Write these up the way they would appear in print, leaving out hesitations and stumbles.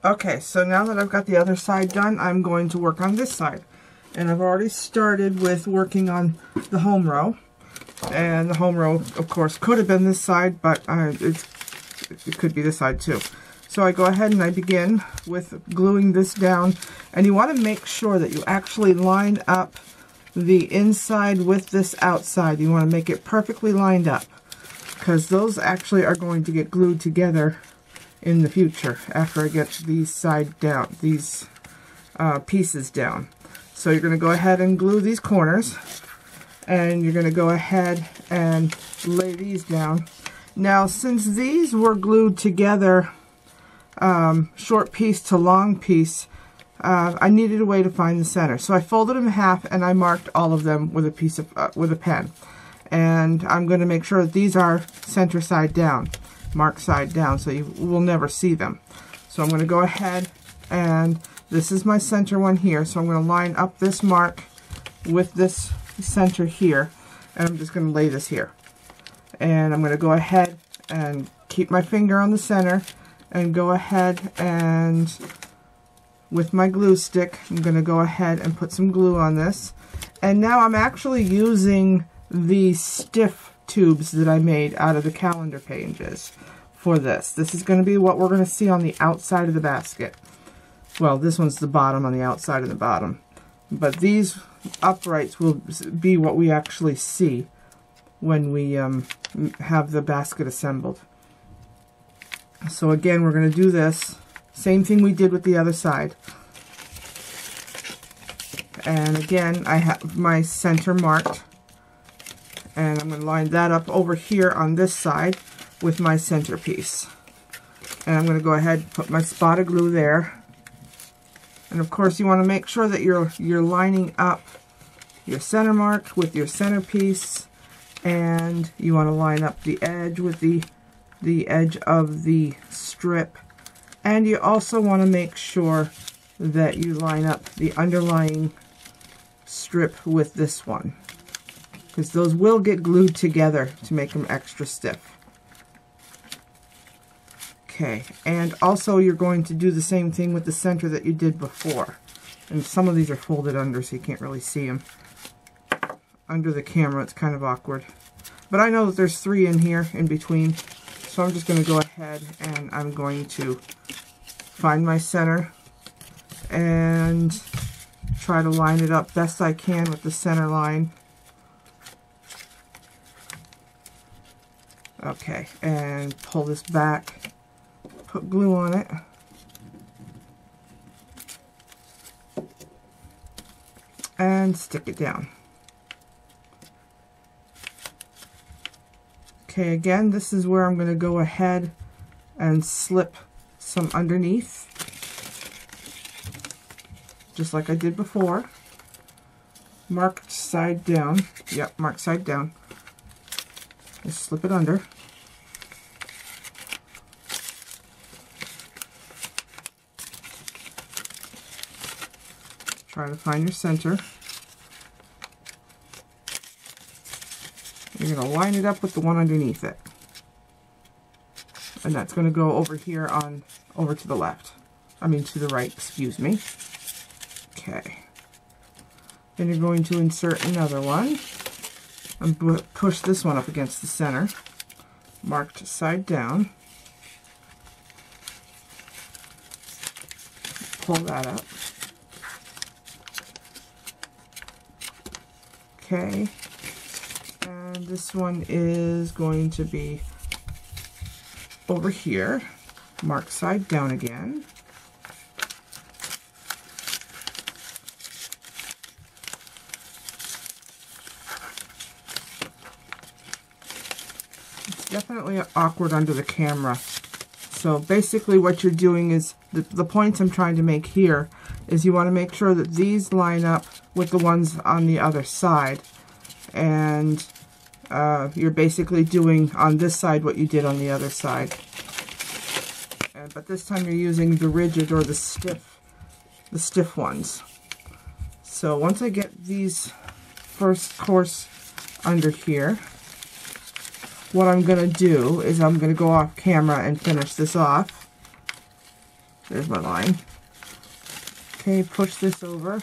Okay, so now that I've got the other side done, I'm going to work on this side. And I've already started with working on the home row. And the home row, of course, could have been this side, but it could be this side too. So I go ahead and I begin with gluing this down. And you want to make sure that you actually line up the inside with this outside. You want to make it perfectly lined up, because those actually are going to get glued together in the future after I get these pieces down. So you're going to go ahead and glue these corners, and you're going to go ahead and lay these down. Now, since these were glued together, short piece to long piece, I needed a way to find the center. So I folded them in half and I marked all of them with a piece of with a pen. And I'm going to make sure that these are center side down, marked side down, so you will never see them. So I'm going to go ahead, and this is my center one here, so I'm going to line up this mark with this center here, and I'm just going to lay this here. And I'm going to go ahead and keep my finger on the center and go ahead and with my glue stick, I'm going to go ahead and put some glue on this. And now I'm actually using the stiff tubes that I made out of the calendar pages for this. This is going to be what we're going to see on the outside of the basket. Well, this one's the bottom on the outside of the bottom. But these uprights will be what we actually see when we have the basket assembled. So again, we're going to do this. Same thing we did with the other side. And again, I have my center marked. And I'm going to line that up over here on this side with my centerpiece. And I'm going to go ahead and put my spot of glue there. And of course you want to make sure that you're lining up your center mark with your centerpiece, and you want to line up the edge with the edge of the strip. And you also want to make sure that you line up the underlying strip with this one, because those will get glued together to make them extra stiff. Okay, and also you're going to do the same thing with the center that you did before. And some of these are folded under, so you can't really see them. Under the camera, it's kind of awkward. But I know that there's 3 in here in between, so I'm just going to go ahead and I'm going to find my center and try to line it up best I can with the center line. Okay, and pull this back, put glue on it, and stick it down. Okay, again, this is where I'm going to go ahead and slip some underneath, just like I did before. Marked side down. Yep, marked side down. Just slip it under. Try to find your center. You're going to line it up with the one underneath it. And that's going to go over here over to the left. I mean to the right, excuse me. Okay. Then you're going to insert another one. And push this one up against the center. Marked side down. Pull that up. Okay. And this one is going to be over here. Mark side down again. It's definitely awkward under the camera. So basically what you're doing is, the points I'm trying to make here is you want to make sure that these line up with the ones on the other side. And you're basically doing on this side what you did on the other side. But this time you're using the rigid or the stiff ones. So once I get these first course under here, what I'm going to do is I'm going to go off camera and finish this off. There's my line. Okay, push this over.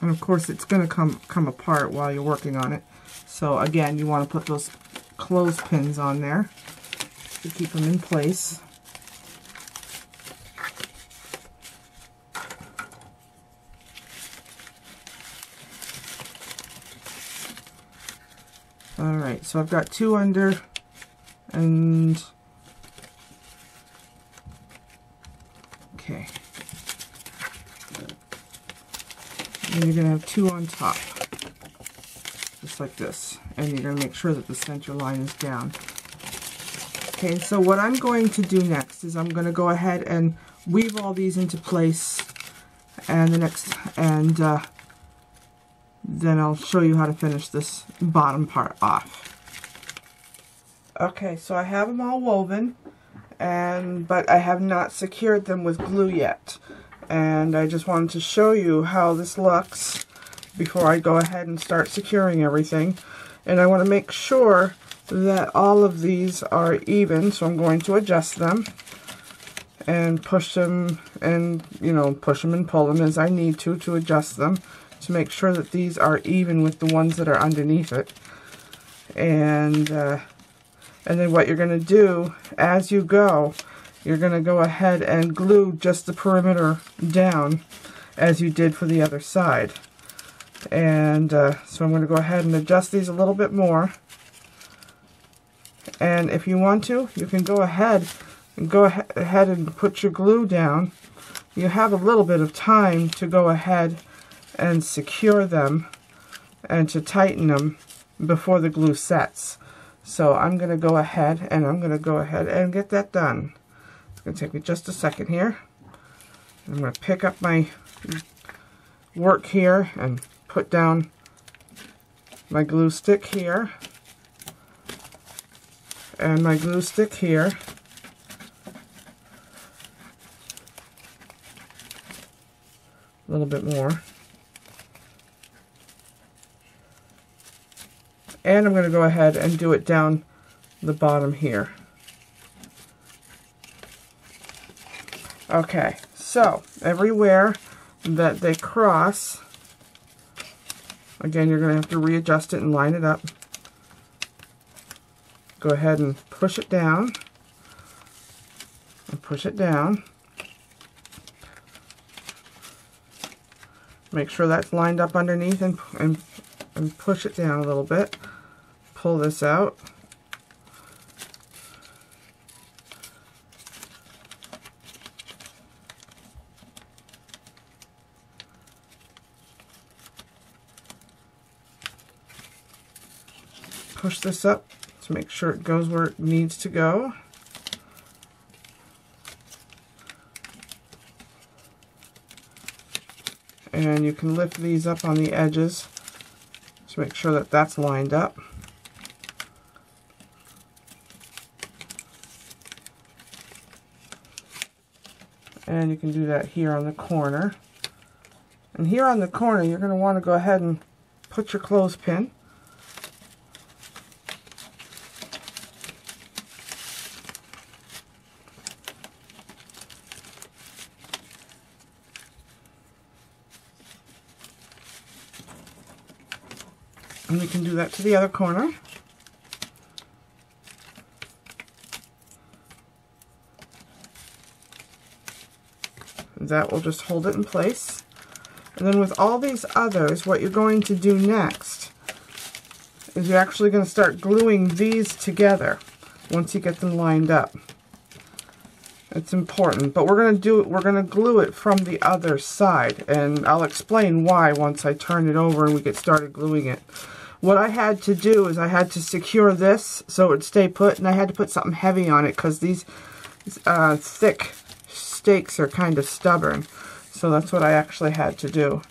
And of course it's going to come apart while you're working on it. So again, you want to put those clothespins on there to keep them in place. Alright, so I've got 2 under, and okay. And you're going to have 2 on top, just like this. And you're going to make sure that the center line is down. Okay, so what I'm going to do next is I'm going to go ahead and weave all these into place, and then I'll show you how to finish this bottom part off. Okay, so I have them all woven, but I have not secured them with glue yet. And I just wanted to show you how this looks before I go ahead and start securing everything. And I want to make sure that all of these are even, so I'm going to adjust them and push them and, push them and pull them as I need to adjust them, to make sure that these are even with the ones that are underneath it. And then what you're going to do as you go, you're going to go ahead and glue just the perimeter down as you did for the other side. And so I'm going to go ahead and adjust these a little bit more. And if you want to, you can go ahead and put your glue down. You have a little bit of time to go ahead and secure them and to tighten them before the glue sets. So I'm going to go ahead and get that done. It's going to take me just a second here. I'm going to pick up my work here and put down my glue stick here and my glue stick here. A little bit more. And I'm going to go ahead and do it down the bottom here. Okay, so everywhere that they cross, again, you're going to have to readjust it and line it up. Go ahead and push it down and push it down. Make sure that's lined up underneath and push it down a little bit. Pull this out. Push this up to make sure it goes where it needs to go. And you can lift these up on the edges to make sure that that's lined up. And you can do that here on the corner. And here on the corner, you're going to want to go ahead and put your clothespin. And we can do that to the other corner. That will just hold it in place. And then with all these others, what you're going to do next is you're actually going to start gluing these together once you get them lined up. It's important, but we're going to glue it from the other side, and I'll explain why once I turn it over and we get started gluing it. What I had to do is I had to secure this so it would stay put, and I had to put something heavy on it because these thick stakes are kind of stubborn. So that's what I actually had to do.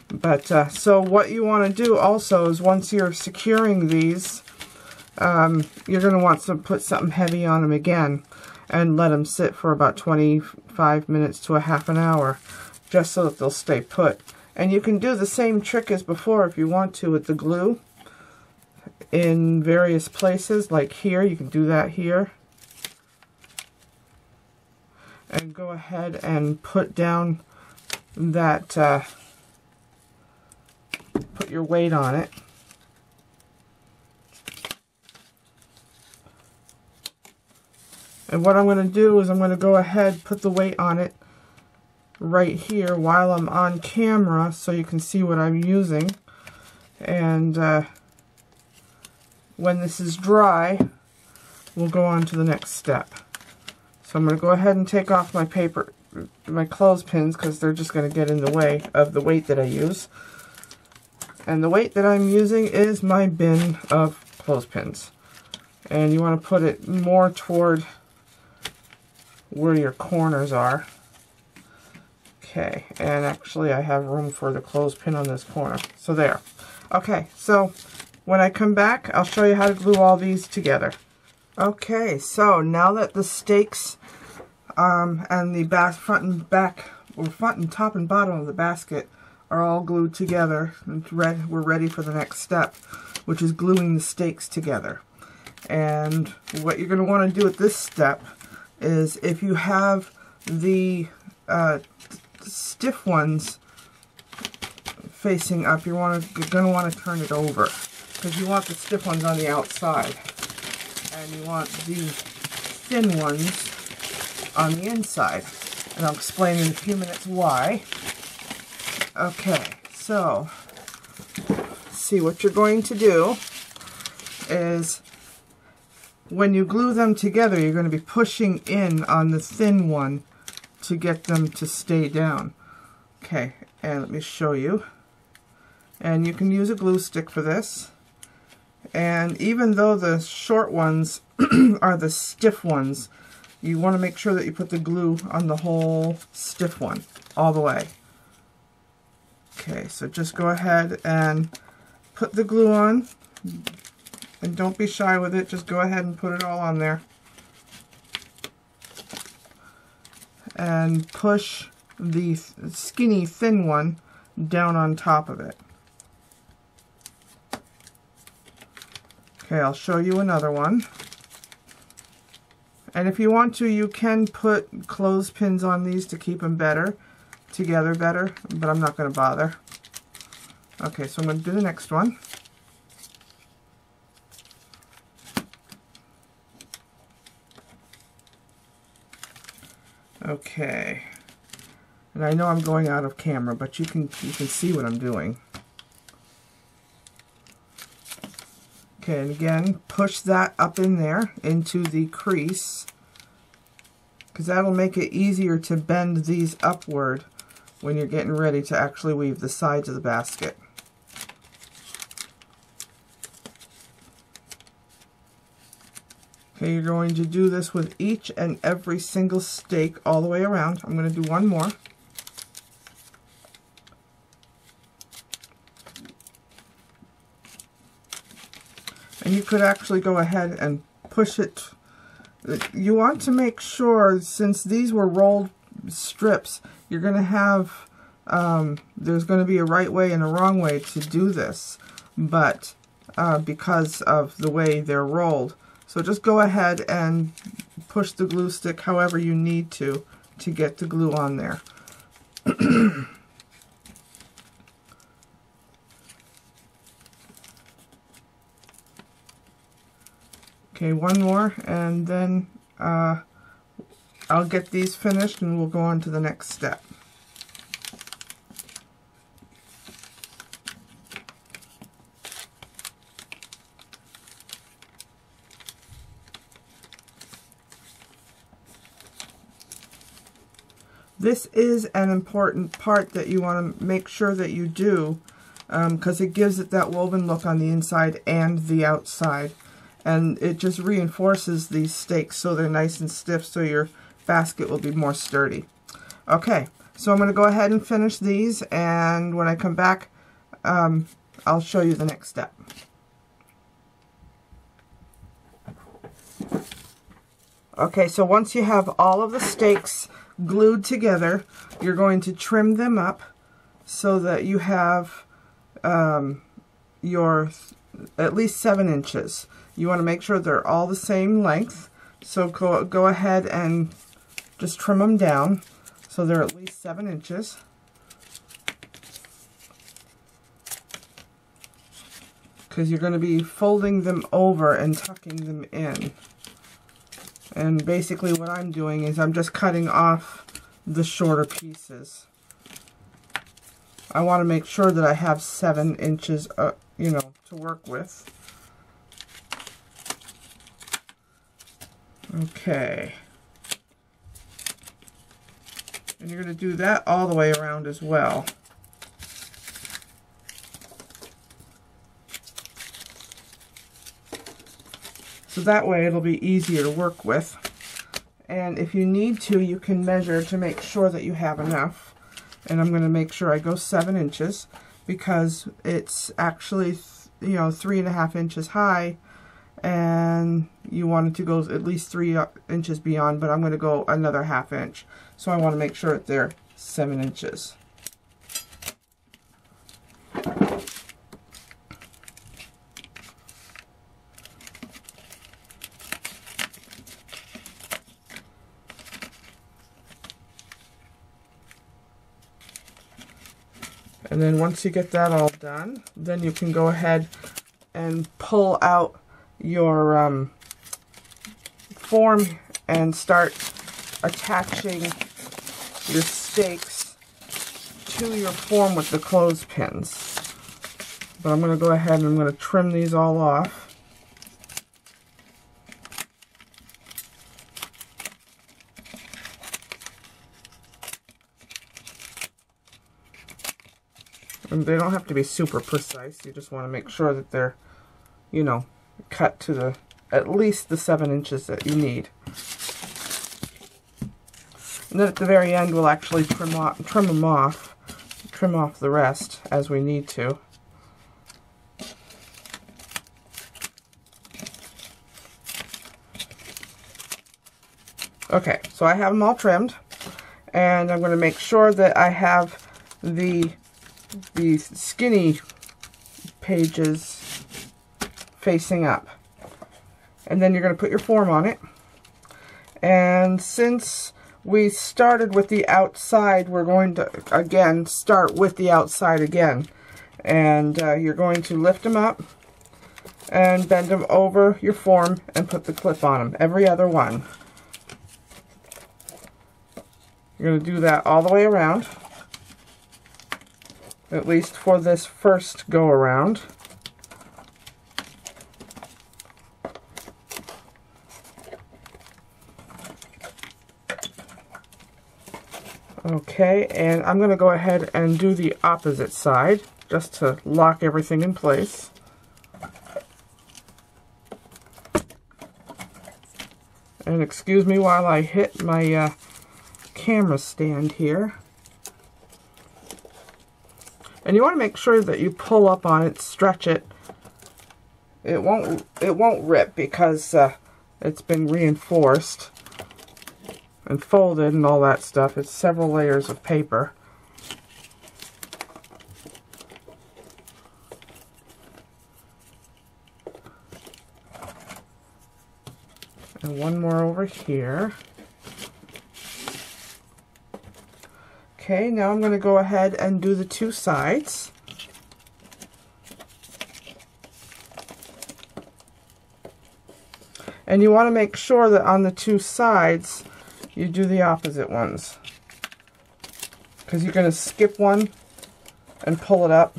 But so what you want to do also is once you're securing these, you're going to want to put something heavy on them again and let them sit for about 25 minutes to a half an hour just so that they'll stay put. And you can do the same trick as before if you want to with the glue in various places, like here. You can do that here. and go ahead and put down that, put your weight on it. And what I'm going to do is I'm going to go ahead, put the weight on it right here while I'm on camera so you can see what I'm using. And when this is dry, we'll go on to the next step. So I'm going to go ahead and take off my paper, my clothespins, because they're just going to get in the way of the weight that I use. And the weight that I'm using is my bin of clothespins. And you want to put it more toward where your corners are. Okay, and actually I have room for the clothespin on this corner. So there. Okay, so when I come back, I'll show you how to glue all these together. Okay, so now that the stakes and the front and back, or front and top and bottom of the basket are all glued together, we're ready for the next step, which is gluing the stakes together. And what you're going to want to do at this step is, if you have the stiff ones facing up, you're going to want to turn it over, because you want the stiff ones on the outside, and you want the thin ones on the inside. And I'll explain in a few minutes why. Okay, so see, what you're going to do is, when you glue them together, you're going to be pushing in on the thin one to get them to stay down. Okay, and let me show you. And you can use a glue stick for this. And even though the short ones are the stiff ones, you want to make sure that you put the glue on the whole stiff one, all the way. Okay, so just go ahead and put the glue on. And don't be shy with it, just go ahead and put it all on there. And push the skinny, thin one down on top of it. Okay, I'll show you another one. And if you want to, you can put clothespins on these to keep them together better, but I'm not going to bother. Okay, so I'm going to do the next one. Okay, and I know I'm going out of camera, but you can see what I'm doing. Okay, and again, push that up in there into the crease, because that'll make it easier to bend these upward when you're getting ready to actually weave the sides of the basket. Okay, you're going to do this with each and every single stake all the way around. I'm going to do one more. And you could actually go ahead and push it. You want to make sure, since these were rolled strips, you're going to have, there's going to be a right way and a wrong way to do this, but because of the way they're rolled. So just go ahead and push the glue stick however you need to get the glue on there. Okay, one more, and then I'll get these finished and we'll go on to the next step. This is an important part that you want to make sure that you do, because it gives it that woven look on the inside and the outside. And it just reinforces these stakes so they're nice and stiff, so your basket will be more sturdy. Okay, so I'm going to go ahead and finish these, and when I come back, I'll show you the next step. Okay, so once you have all of the stakes glued together, you're going to trim them up so that you have your at least 7 inches. You want to make sure they're all the same length, so go ahead and just trim them down so they're at least 7 inches. Because you're going to be folding them over and tucking them in. And basically what I'm doing is I'm just cutting off the shorter pieces. I want to make sure that I have 7 inches, you know, to work with. Okay. And you're going to do that all the way around as well. So that way it'll be easier to work with. And if you need to, you can measure to make sure that you have enough. And I'm going to make sure I go 7 inches because it's actually, you know, 3.5 inches high, and you want it to go at least 3 inches beyond, but I'm going to go another 1/2 inch. So I want to make sure that they're 7 inches. And then once you get that all done, then you can go ahead and pull out your form and start attaching your stakes to your form with the clothespins. But I'm going to go ahead and I'm going to trim these all off. And they don't have to be super precise. You just want to make sure that they're, you know, cut to the at least the 7 inches that you need. And then at the very end, we'll actually trim off the rest as we need to. Okay, so I have them all trimmed, and I'm going to make sure that I have the skinny pages facing up. And then you're going to put your form on it. And since we started with the outside, we're going to, again, start with the outside again. And you're going to lift them up and bend them over your form and put the clip on them, every other one. You're going to do that all the way around, at least for this first go around. Okay, and I'm going to go ahead and do the opposite side just to lock everything in place. And excuse me while I hit my camera stand here. And you want to make sure that you pull up on it, stretch it. It won't rip because it's been reinforced and folded and all that stuff. It's several layers of paper. And one more over here. Okay, now I'm going to go ahead and do the two sides. And you want to make sure that on the two sides you do the opposite ones, because you're going to skip one and pull it up.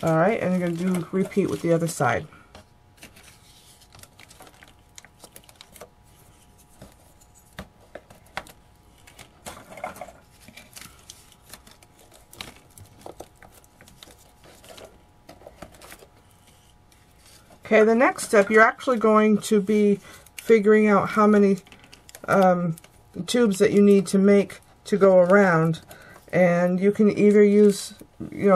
Alright, and you're going to repeat with the other side. Okay, the next step, you're actually going to be figuring out how many tubes that you need to make to go around. And you can either use,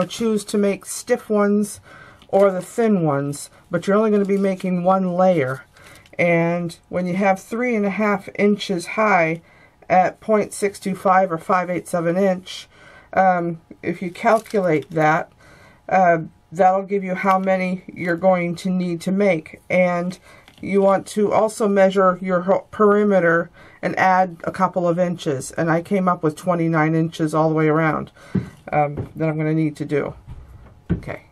choose to make stiff ones or the thin ones, but you're only going to be making one layer. And when you have 3.5 inches high at 0.625 or 5/8 of an inch, if you calculate that, that'll give you how many you're going to need to make. And you want to also measure your perimeter and add a couple of inches. And I came up with 29 inches all the way around that I'm going to need to do. Okay.